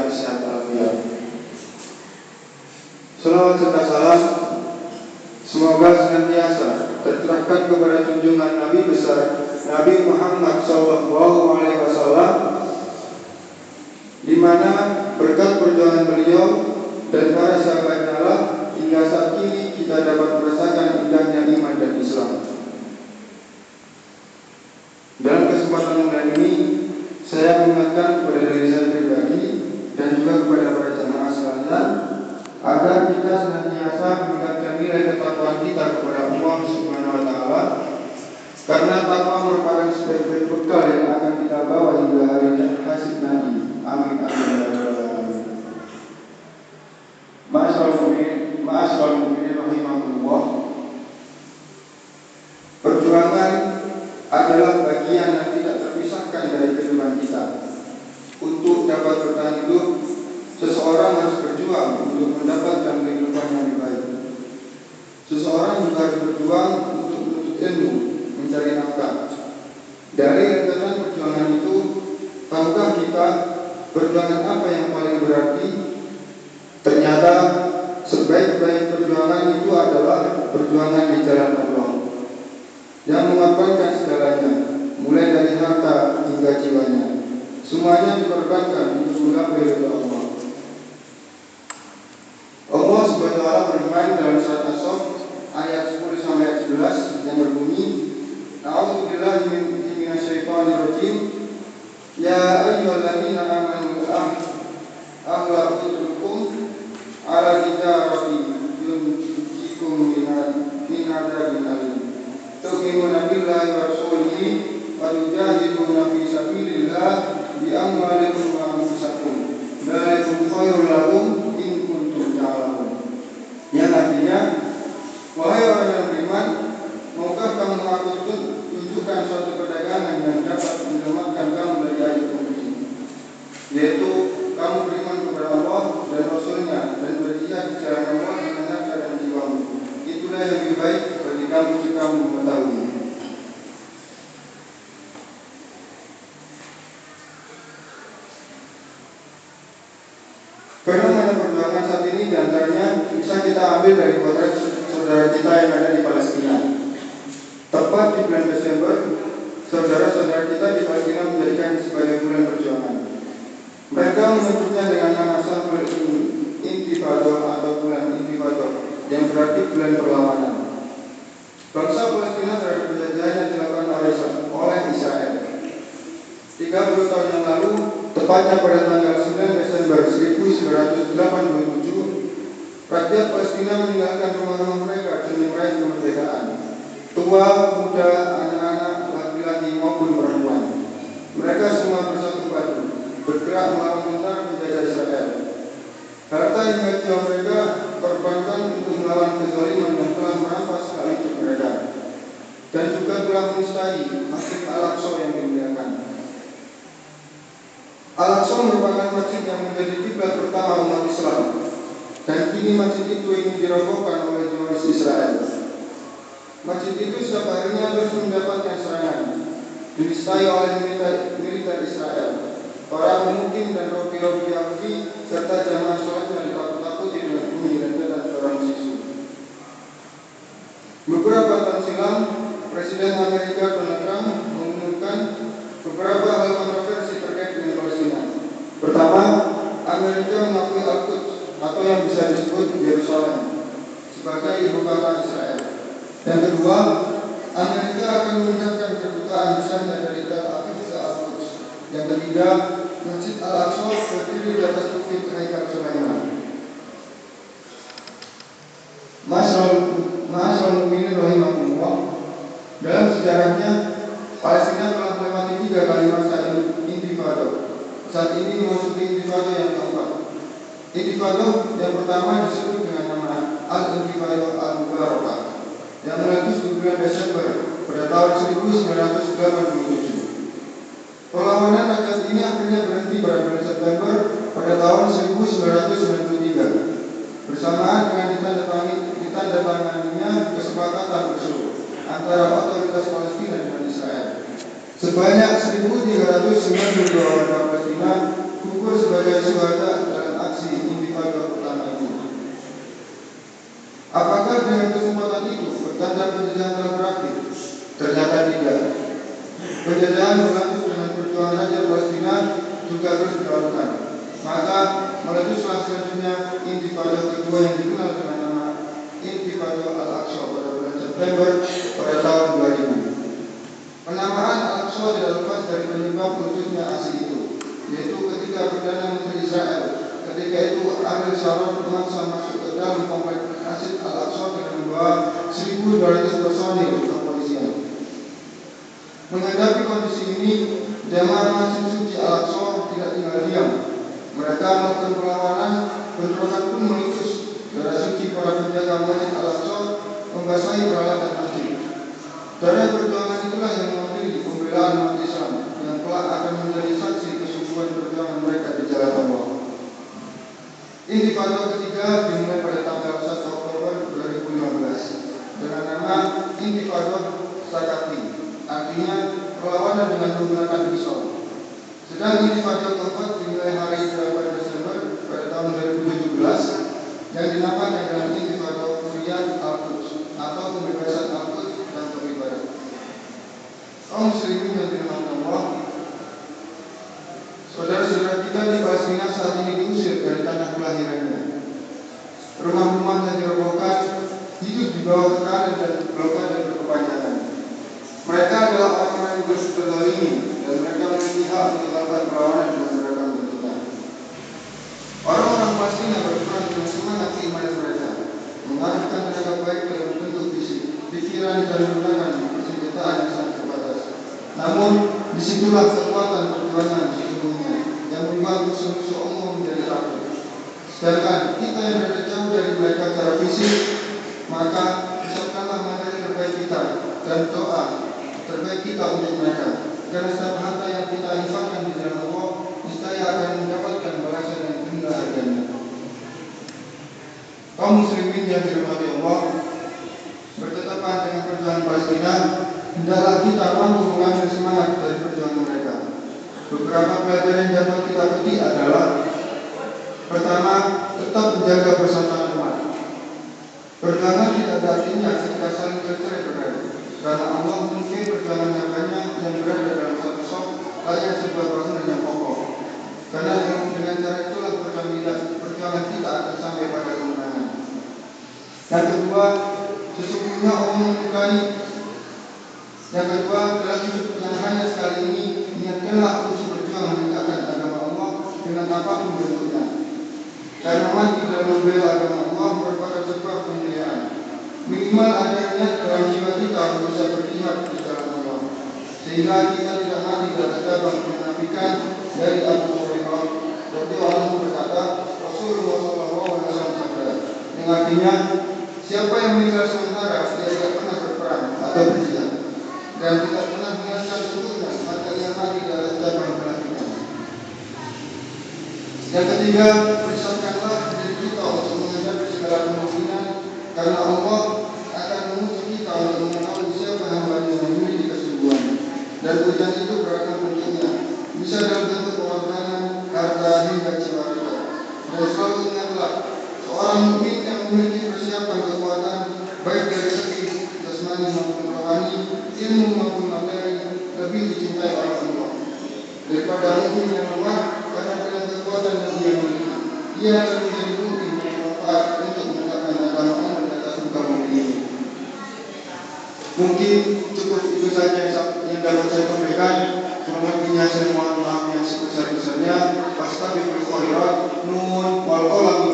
yang sehat walafiat. Salawat serta salam semoga senantiasa tercurahkan kepada junjungan Nabi besar Nabi Muhammad SAW, di mana berkat perjuangan beliau dan para sahabatnya lah hingga saat ini kita dapat merasakan indahnya iman dan Islam. Dalam kesempatan yang lain ini, saya mengingatkan kepada diri saya pribadi dan juga kepada para jamaah sekalian agar kita senantiasa meningkatkan nilai ketakwaan kita kepada Allah Subhanahu wa taala, karena takwa merupakan sebaik-baik bekal yang akan kita bawa hingga hari hasib nanti. Amin amin. Ma'asyiral mu'minin rahimakumullah. Perjuangan adalah bagian yang tidak terpisahkan dari kehidupan kita. Untuk dapat bertahan hidup, seseorang harus berjuang untuk mendapatkan kehidupan yang lebih baik. Seseorang juga harus berjuang untuk menuntut ilmu, mencari nafkah. Dari rentetan perjuangan itu, tahukah kita perjuangan apa yang paling berarti? Ternyata sebaik-baik perjuangan itu adalah perjuangan di jalan Allah yang mengorbankan segalanya, mulai dari harta hingga jiwanya. Semuanya dikorbankan untuk menggapai ridha Allah. Allah Subhanahu wa taala berfirman dalam surat As-Saff ayat 10 sampai 11 yang berbunyi, A'udzubillahi minasyaitonir rajim. Ya ayyuhalladzina amanu amlakukum ala tijarati yunjikum min adzabin alim. Tu'minuna billahi wa rasulihi wa tujahiduna fi sabilillah bi amwalikum wa anfusakum. Dzalikum khairul lakum in kuntum ta'lamun. Yang artinya, wahai orang yang beriman, maukah kamu aku tunjukkan suatu perdagangan yang dapat menyelamatkan kamu dari ayat kemudian, yaitu kamu beriman kepada Allah dan Rasulnya dan berjihad di jalan Allah dengan harta dan jiwamu. Itulah yang lebih baik bagi kamu jika kamu mengetahui. Fenomena perjuangan saat ini diantaranya bisa kita ambil dari potret saudara kita yang ada di Palestina. Tepat di bulan Desember, saudara-saudara kita di Palestina menjadikan sebagai bulan perjuangan. Mereka menyebutnya dengan nama Safar Intifada atau bulan Intifada, yang berarti bulan perlawanan. Bangsa Palestina terhadap penjajahan yang dilakukan oleh Israel 30 tahun yang lalu, tepatnya pada tanggal 9 Desember 1987, rakyat Palestina meninggalkan rumah-rumah mereka demi meraih kemerdekaan. Tua, muda, anak-anak, laki-laki maupun perempuan, mereka semua bersatu padu bergerak melawan tentara penjajah Israel. Harta hingga jiwa mereka korbankan untuk melawan kezaliman yang telah merampas hal itu mereka, dan juga telah menistai Masjid Al-Aqsa yang dimuliakan. Al-Aqsa merupakan masjid yang menjadi kiblat pertama umat Islam, dan kini masjid itu ingin dirobohkan oleh teroris Israel. Masjid itu setiap harinya terus mendapatkan serangan, dinistai oleh militer Israel. Para pemukim dan robi-robi Yahudi serta jamaah sholat yang ditakut-takuti dengan bunyi dan detak orang siswa. Beberapa tahun silam, Presiden Amerika Donald Trump mengumumkan beberapa hal kontroversi terkait dengan Palestina. Pertama, Amerika mengakui Al-Quds atau yang bisa disebut Yerusalem sebagai ibu kota Israel. Yang kedua, Amerika akan memindahkan kedutaan besarnya dari Tel Aviv ke Al-Quds. Yang ketiga, Masjid Al-Aqsa berdiri di atas bukit Haikal Sulaiman. Ma'asyiral mu'minin rahimakumullah. Dalam sejarahnya, Palestina telah melewati 3 kali masa intifada. Saat ini memasuki intifada yang keempat. Intifada yang pertama disebut dengan nama Al-Intifada Al-Mubarakah, yang meletus di bulan Desember pada tahun 1987. Perlawanan rakyat ini akhirnya berhenti pada bulan September pada tahun 1993 bersamaan dengan ditandatanganinya kesepakatan Oslo antara otoritas Palestina dan Israel. Sebanyak 1.392 warga Palestina gugur sebagai syuhada dalam aksi intifada pertama itu. Apakah dengan kesempatan itu pertanda penjajahan telah berakhir? Ternyata tidak. Penjajahan berlanjut dengan perjuangan raja Palestina juga terus dilakukan. Maka meleduslah selanjutnya intifada kedua yang dikenal dengan nama Intifada Al-Aqsa pada bulan September pada tahun 2000. Penamaan Al-Aqsa tidak lepas dari penyebab wujudnya aksi itu, yaitu ketika Perdana Menteri Israel ketika itu Ariel Sharon memaksa masuk ke dalam kompleks Masjid Al-Aqsa dengan membawa 1.200 personil kepolisian. Menghadapi kondisi ini, jamaah Masjid Suci Al-Aqsa tidak tinggal diam. Mereka melakukan perlawanan, bentrokan pun meletus. Darah suci para penjaga Masjid Al-Aqsa membasahi peralatan masjid. Dari perjuangan itulah yang mewakili pembelaan umat Islam yang kelak akan menjadi saksi kesungguhan perjuangan mereka di jalan Allah. Intifada ketiga dimulai pada tanggal 1 Oktober 2015 dengan nama Intifada Sakati, artinya perlawanan dengan menggunakan pisau. Sedang Intifada keempat dimulai hari 8 Desember pada tahun 2017 yang dinamakan dengan Intifada Hurriyat Al-Quds atau pembebasan Al-Quds dan beribadah. Kaum muslimin yang dirahmati Allah, saudara-saudara kita di Palestina saat ini diusir dari tanah kelahirannya. Rumah-rumahnya dirobohkan, hidup di bawah tekanan dan blokade berkepanjangan. Mereka adalah orang-orang yang berzalimi dan mereka memiliki hak untuk melakukan perlawanan dengan beragam bentuknya. Orang-orang Palestina berperan dengan semangat keimanan mereka, mengarahkan tenaga baik dalam bentuk fisik, pikiran dan menggunakan persenjataan yang sangat terbatas. Namun disitulah kekuatan perjuangan sesungguhnya yang membuat musuh-musuh umum menjadi takut. Sedangkan kita yang berada jauh dari mereka secara fisik, maka ucapkanlah materi terbaik kita dan doa terbaik kita untuk mereka. Karena setiap harta yang kita infakkan di dalam Allah, niscaya akan mendapatkan balasan yang tunggal harganya. Kaum muslimin yang dirahmati Allah, bertetapan dengan perjuangan Palestina, hendaklah kita mampu mengambil semangat dari perjuangan mereka. Beberapa pelajaran yang dapat kita petik adalah: pertama, tetap menjaga persatuan umat. Perjuangan tidak ada artinya ketika saling bercerai-berai, karena Allah mungkin perjuangan hambanya yang berada dalam satu sop layak sebuah bangunan yang kokoh. Karena dengan cara itulah perjuangan kita akan sampai pada kemenangan. Yang kedua, sesungguhnya Allah menyukai. Yang kedua, dalam hidup yang hanya sekali ini, niatkanlah untuk berjuang menegakkan agama Allah dengan apapun bentuknya. Karena mati dalam membela agama Allah merupakan sebuah kemuliaan. Minimal ada niat dalam jiwa kita untuk bisa berjihad di jalan Allah, sehingga kita tidak mati dalam cabang kemunafikan dari Abu Hurairah radhiyallahu anhu berkata, Rasulullah SAW, yang artinya, siapa yang meninggal sementara dia tidak pernah berperang atau berjihad dan tidak pernah mengingatkan seluruhnya, maka ia mati dalam cabang kemunafikan. Yang ketiga, persiapkanlah diri kita untuk menghadapi segala kemungkinan, karena Allah akan menguji kita untuk mengetahui siapa hamba yang memiliki kesungguhan. Dan ujian itu beragam bentuknya, bisa dalam bentuk pengorbanan, harta hingga jiwa kita. Dan selalu ingatlah, seorang mukmin yang memiliki persiapan kekuatan baik dari segi jasmani maupun rohani, ilmu maupun materi, lebih dicintai oleh Allah daripada mukmin yang lemah, karena dengan kekuatan yang dia miliki, ia akan menjadi mukmin yang bermanfaat untuk menegakkan agama Allah di atas muka bumi ini. Mungkin cukup itu saja yang dapat saya sampaikan. Kurang saya mohon maaf yang sebesar-besarnya. Astagfirullah. Nun wal qalam